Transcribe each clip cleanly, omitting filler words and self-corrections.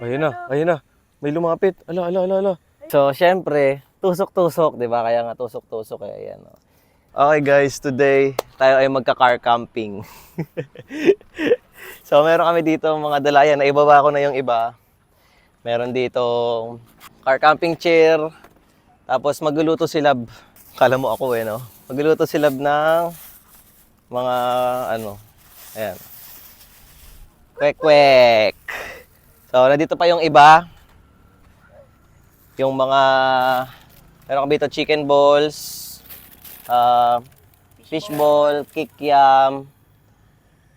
Ayun na, ayun na. May lumapit. Ala, ala, ala, ala. So, syempre, tusok-tusok, di ba? Kaya nga tusok-tusok, kaya yan. Oh. Okay guys, today tayo ay magka-car camping. So, meron kami dito mga dalayan. Naibaba ko na yung iba. Meron dito car camping chair. Tapos magluluto si Lab. Kala mo ako no? Magluluto si Lab ng mga ano. Ayan. Kwek-kwek. So, nandito pa yung iba. Yung mga, meron kami dito chicken balls, fish ball, kikiam.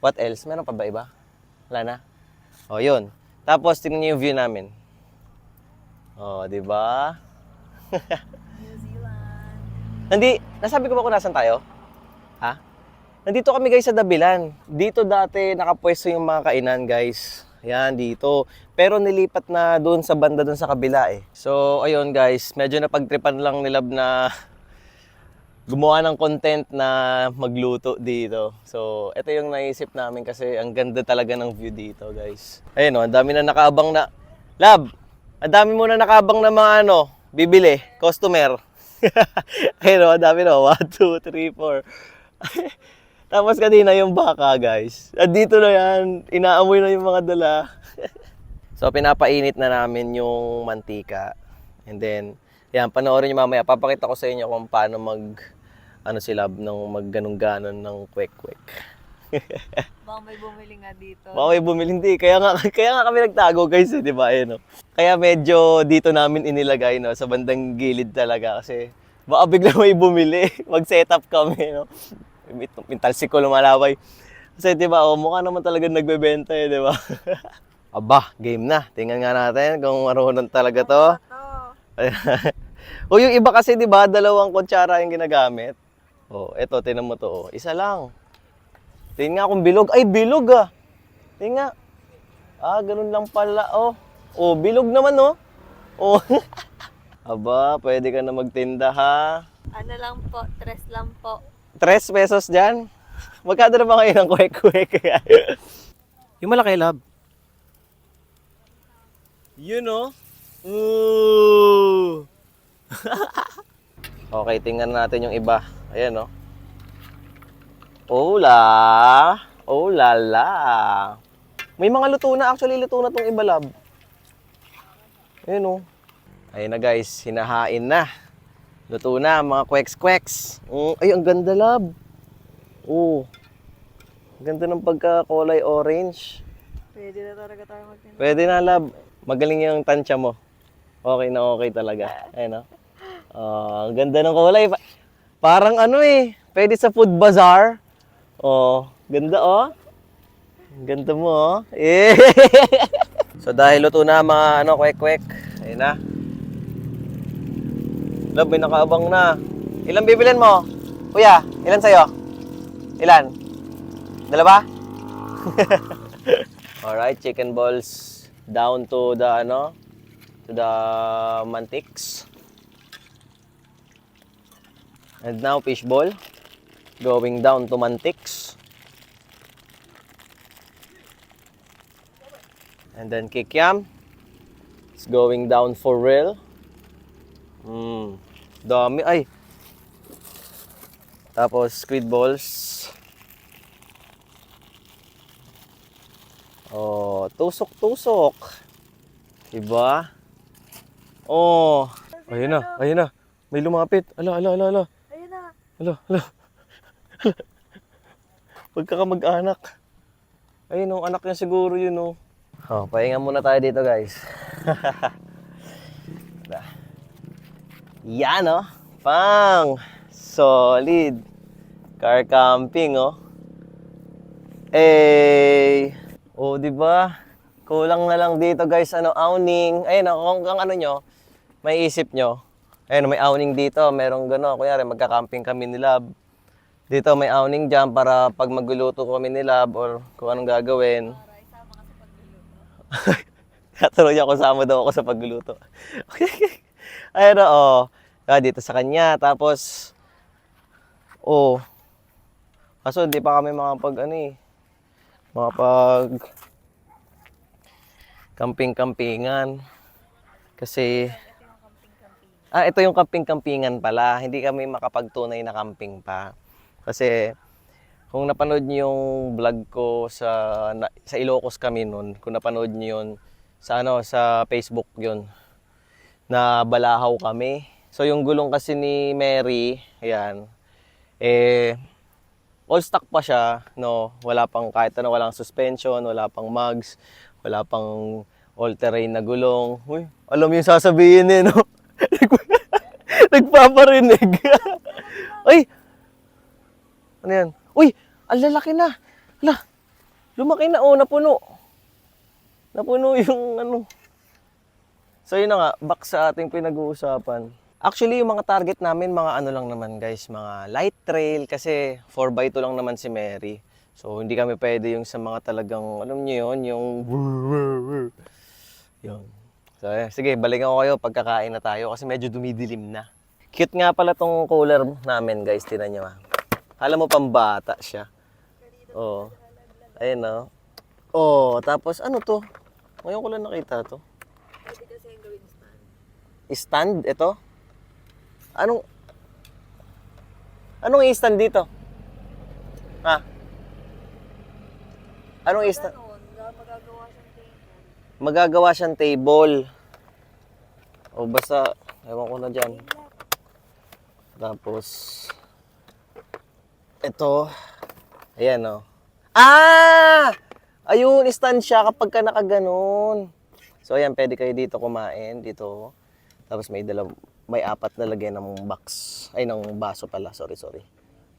What else? Meron pa ba iba? Wala na? O, yun. Tapos, tingnan niyo yung view namin. O, di ba? New Zealand. Nasabi ko ba kung nasan tayo? Ha? Nandito kami guys sa Dabilan. Dito dati nakapwesto yung mga kainan guys. Yan, dito. Pero nilipat na doon sa banda doon sa kabila eh. So, ayun guys, medyo napagtripan lang ni Lab na gumawa ng content na magluto dito. So, ito yung naisip namin kasi ang ganda talaga ng view dito guys. Ayun ang dami na nakaabang na. Lab, ang dami mo na nakaabang na mga bibili, customer. Ayun ang dami na. 1, 2, 3, 4. Tapos kanina yung baka, guys. At dito na yan, inaamoy na yung mga dala. So, pinapainit na namin yung mantika. And then, yan, panoorin nyo mamaya. Papakita ko sa inyo kung paano sila, mag ganun-ganon ng kwek-kwek. Baka may bumili nga dito. Baka may bumili, hindi. Kaya nga kami nagtago, guys, di ba? No? Kaya medyo dito namin inilagay, no? Sa bandang gilid talaga. Kasi baka bigla may bumili. Mag-set up kami, no? Yung talsik ko lumalaway. Kasi di ba, mukha naman talaga nagbebenta di ba? Aba, game na. Tingnan nga natin kung marunong talaga to. O yung iba kasi di ba, 2 kutsara yung ginagamit. Oh, eto, tingnan mo to. Isa lang. Tingnan nga kung bilog. Ay, bilog ah. Tingnan. Ganun lang pala. Oh, bilog naman Oh. Aba, pwede ka na magtinda ha. Ano lang po, 3 lang po. 3 pesos dyan. Magkano na ba kayo ng kwek-kwek? Yung malaki, Lab. Yun, Ooh! Okay, tingnan natin yung iba. Ayan, Ola! Oh, lala! May mga luto na. Actually, luto na tong iba, Lab. Ayan, Ayun na, guys. Hinahain na. Luto na, mga kweks-kweks. Ay, ang ganda, Lab. Oh. Ganda ng pagka-kulay orange. Pwede na talaga tayo magtinda. Pwede na, Lab. Magaling yung tansya mo. Okay na okay talaga. Ayun, ang ganda ng kulay. Parang pwede sa food bazaar. Ganda, Ang ganda mo, Eh. So, dahil luto na mga kwek-kwek. Ayun na. Lab, may nakaabang na. Ilan bibilin mo? Kuya, ilan sa'yo? Ilan? 2? Alright, chicken balls down to the to the mantics. And now fish ball going down to mantics. And then kikiam. It's going down for real. Dami. Ay. Tapos squid balls. Tusok-tusok. Diba? Ayun na, ayun na. May lumapit. Ala, ala, ala, ala. Ayun na. Ala, ala. Pagkakamag-anak. Ayun anak niya siguro yun pahinga muna tayo dito guys. Yan pang solid car camping di ba? Kulang na lang dito guys awning. Ayun kung nyo may isip nyo. Ayun may awning dito, merong kunyari magka-camping kami ni Lab. Dito may awning dyan para pag magluluto kami ni Lab or kung anong gagawin. Para isama ka sa pagluluto. Katuloy ako, sama daw ako sa pagluluto. Ayun dito sa kanya. Tapos, kaso hindi pa kami makapag Camping-campingan. Kasi, Ito yung camping-camping. ito yung camping-campingan pala. Hindi kami makapagtunay na camping pa. Kasi, kung napanood niyo yung vlog ko sa Ilocos kami noon, kung napanood niyo yun sa Facebook yun, na balahaw kami. So yung gulong kasi ni Mary, ayan, all stock pa siya, no? Wala pang kahit ano, walang suspension, wala pang mugs, wala pang all-terrain na gulong. Uy, alam mo yung sasabihin eh, no? Nagpaparinig. Ay, ano yan? Uy, ang lalaki na. Hala, lumaki na, oh, napuno. Napuno yung ano. So yun na nga, back sa ating pinag-uusapan. Actually, yung mga target namin, mga ano lang naman guys, mga light trail kasi 4x2 lang naman si Mary. So hindi kami pwede yung sa mga talagang, alam niyo yun, yung yun. So sige, balikan ko kayo pagkakain na tayo kasi medyo dumidilim na. Cute nga pala tong cooler namin guys, tinan nyo ha. Alam mo, pambata siya. Oo. Ayun o. Oh, tapos ano to? Ngayon ko lang nakita to. Pwede kasi yung gawin stand. Stand? Ito? Anong i-stand dito? Ha? Anong i-stand? Ganon, magagawa siyang table. Magagawa siyang table. O basta, ewan ko na dyan. Tapos, ito. Ayan o. Ayun, stand siya kapag ka nakaganon. So ayan, pwede kayo dito kumain, dito. Tapos may apat na lagyan ng box. Ay, ng baso pala. Sorry.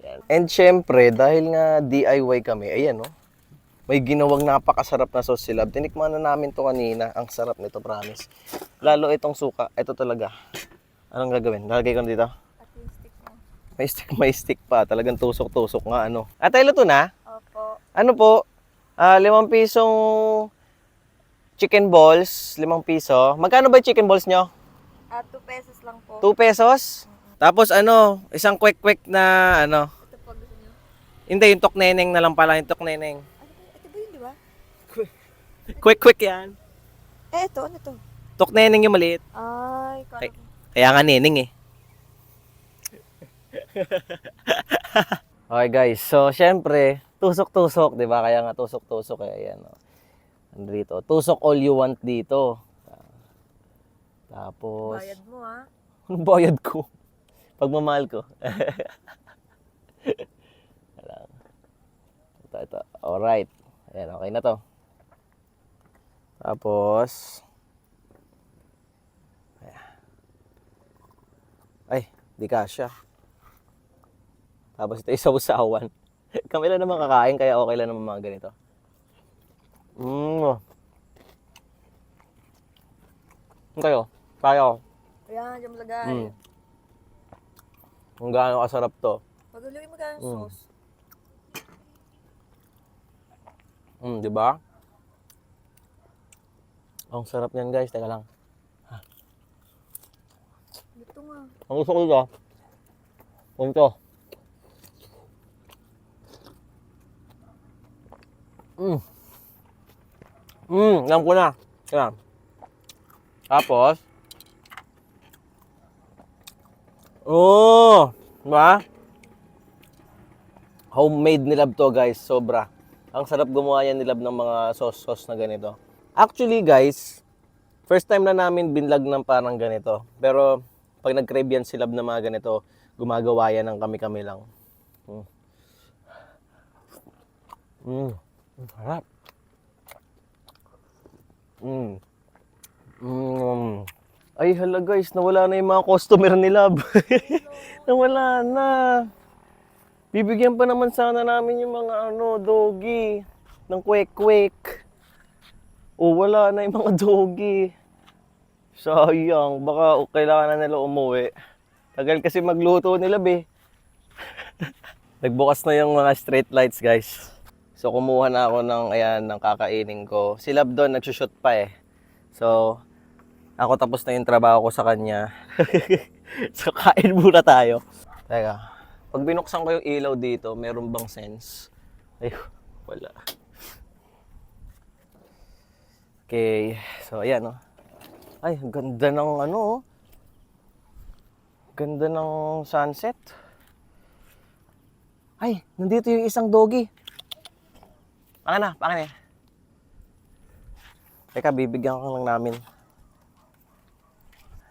Ayan. And syempre, dahil nga DIY kami, ayan no. May ginawang napakasarap na sauce silab. Tinikman na namin to kanina. Ang sarap nito, promise. Lalo itong suka. Ito talaga. Anong gagawin? Lalagay ko na dito? At yung stick mo. May stick pa. Talagang tusok-tusok nga ano. Atay, luto na? Opo. Ano po? 5 pisong chicken balls. 5 piso. Magkano ba yung chicken balls nyo? 2 pesos lang po. 2 pesos? Tapos ano, isang kwek-kwek na ano. Ito po gusto nyo. Hindi, yung tokneneng na lang pala. Yung tokneneng. Ito ba yun, di ba? Kwek-kwek yan. Ito, ano to? Tokneneng yung maliit. Ay, Ay. Kaya nga neneng eh. Okay guys, so syempre, tusok-tusok, di ba? Kaya nga tusok-tusok eh. Ayan o. Andito. Tusok all you want dito. Tapos, Bayad mo, ha? ano bayad ko? Pagmamahal ko. Ito. Alright. Ayan, okay na to. Tapos, ay, di kasya. Tapos ito isaw-sawan. Kami lang naman kakain, kaya okay lang naman mga ganito. Kayo? Kaya ko. Ayan, dyan malagay. Kung gaano kasarap to. Pagulungin mo gano'ng sauce. Di ba? Ang sarap niyan guys, teka lang. Ito nga. Ang gusto ko dito. Ito. Alam ko na. Yan. Tapos, diba? Homemade nilab to guys, sobra. Ang sarap gumawa yan nilab ng mga sauce na ganito. Actually guys, first time na namin binlog ng parang ganito. Pero pag nag-crave yan silab na mga ganito, gumagawa yan ng kami-kami lang. Sarap. Ay hala guys, nawala na yung mga customer nila. Nawala na. Bibigyan pa naman sana namin yung mga doggy ng kwek-kwek. Wala na yung mga doggy. Sayang, baka kailangan na nila umuwi. Tagal kasi magluto nila Nagbukas na yung mga street lights guys. So kumuha na ako ng kakainin ko. Si Lab doon nagsushoot pa eh. So ako tapos na yung trabaho ko sa kanya. So kain muna tayo. Teka, pag binuksan ko yung ilaw dito, meron bang sense? Ay, wala. Okay. So, ayan, oh. Ay, ang ganda ng ano, oh. Ganda ng sunset. Ay, nandito yung isang doggy. Pangan na. Teka, bibigyan ko lang namin.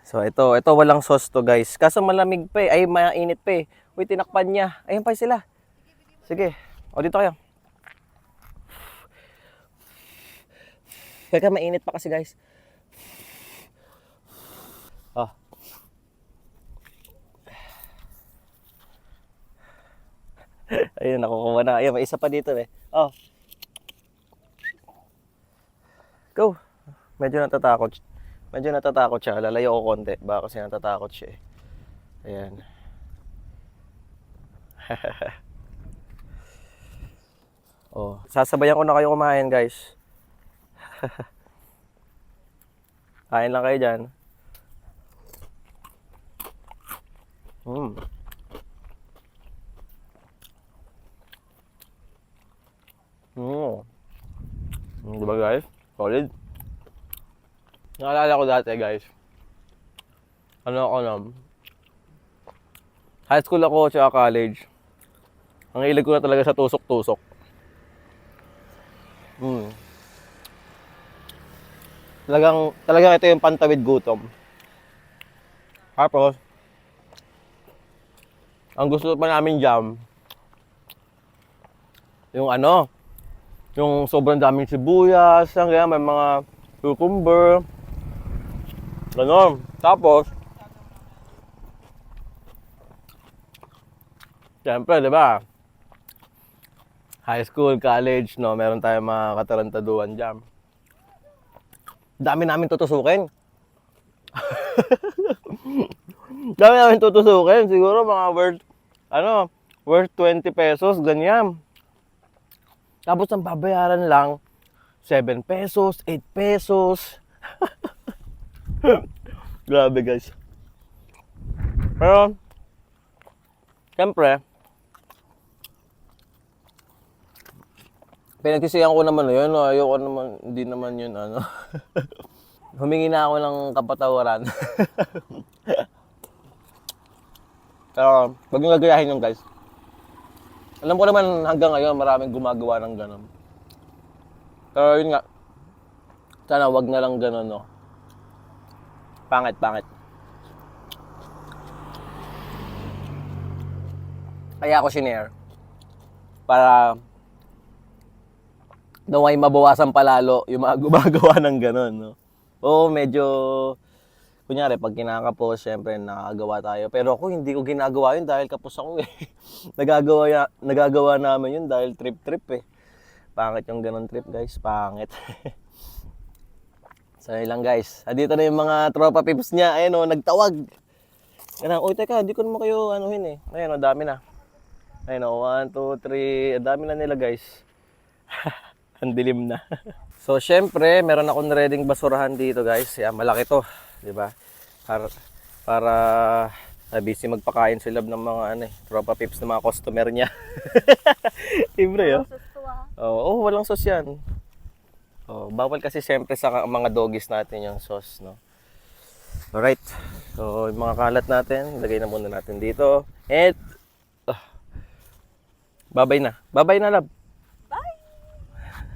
So, ito walang sauce to, guys. Kaso malamig pa eh. Ay, mainit pa eh. Uy, tinakpan niya. Ayun pa sila. Sige. O, dito kayo. Teka, mainit pa kasi, guys. Oh. Ayun, nakukuha na. Ayun, may isa pa dito eh. Oh. Go. Medyo natatakot siya. Lalayo ko konti. Baka kasi natatakot siya eh. Ayan. Oh, sasabayan ko na kayo kumain, guys. Kain lang kayo dyan. Diba, guys? Solid. Naalala ko dati, guys. Ano ako na? High school ako tsaka college. Ang hilig ko na talaga sa tusok-tusok. Talagang ito yung pantawid gutom. Tapos, ang gusto pa namin jam, yung ano, yung sobrang daming sibuyas, kaya may mga cucumber, gano'n. Tapos, siyempre, di ba? High school, college, no, meron tayong mga katarantaduhan dyan. Dami namin tutusukin. Siguro mga worth 20 pesos, ganyan. Tapos ang babayaran lang, 7 pesos, 8 pesos. Grabe, guys. Pero, siyempre, pinagsisihan ko naman yun. Ayoko naman, hindi naman yun, Humingi na ako ng kapatawaran. Pero, wag nyo gagayahin yun, guys. Alam ko naman hanggang ngayon, maraming gumagawa ng gano'n. Pero yun nga, sana wag na lang gano'n, no. Pangit. Kaya ako shinare. Para naway mabawasan palalo yung mga gumagawa ng gano'n, no. Oo, medyo, kunyari, pag kinakapos, syempre, nakagawa tayo. Pero ako, hindi ko ginagawa yun dahil kapos ako eh. Nagagawa namin yun dahil trip eh. Pangit yung ganon trip, guys. Pangit. So, yun lang, guys. Andito na yung mga tropa pips niya. Ayun o, nagtawag. Ganang, uy, teka, hindi ko naman kayo anuhin eh. Ayun o, dami na. Ayun o, 1, 2, 3. Dami na nila, guys. Ang dilim na. So, syempre, meron akong reading basurahan dito, guys. Yan, malaki to. Diba? Para busy magpakain sila ng mga tropa pips ng mga customer niya. Libre, oh. Oo, walang sauce yan. Oh, bawal kasi syempre sa mga doggies natin yung sauce, no? Alright. So, yung mga kalat natin, ilagay na muna natin dito. And, babay na. Babay na, love.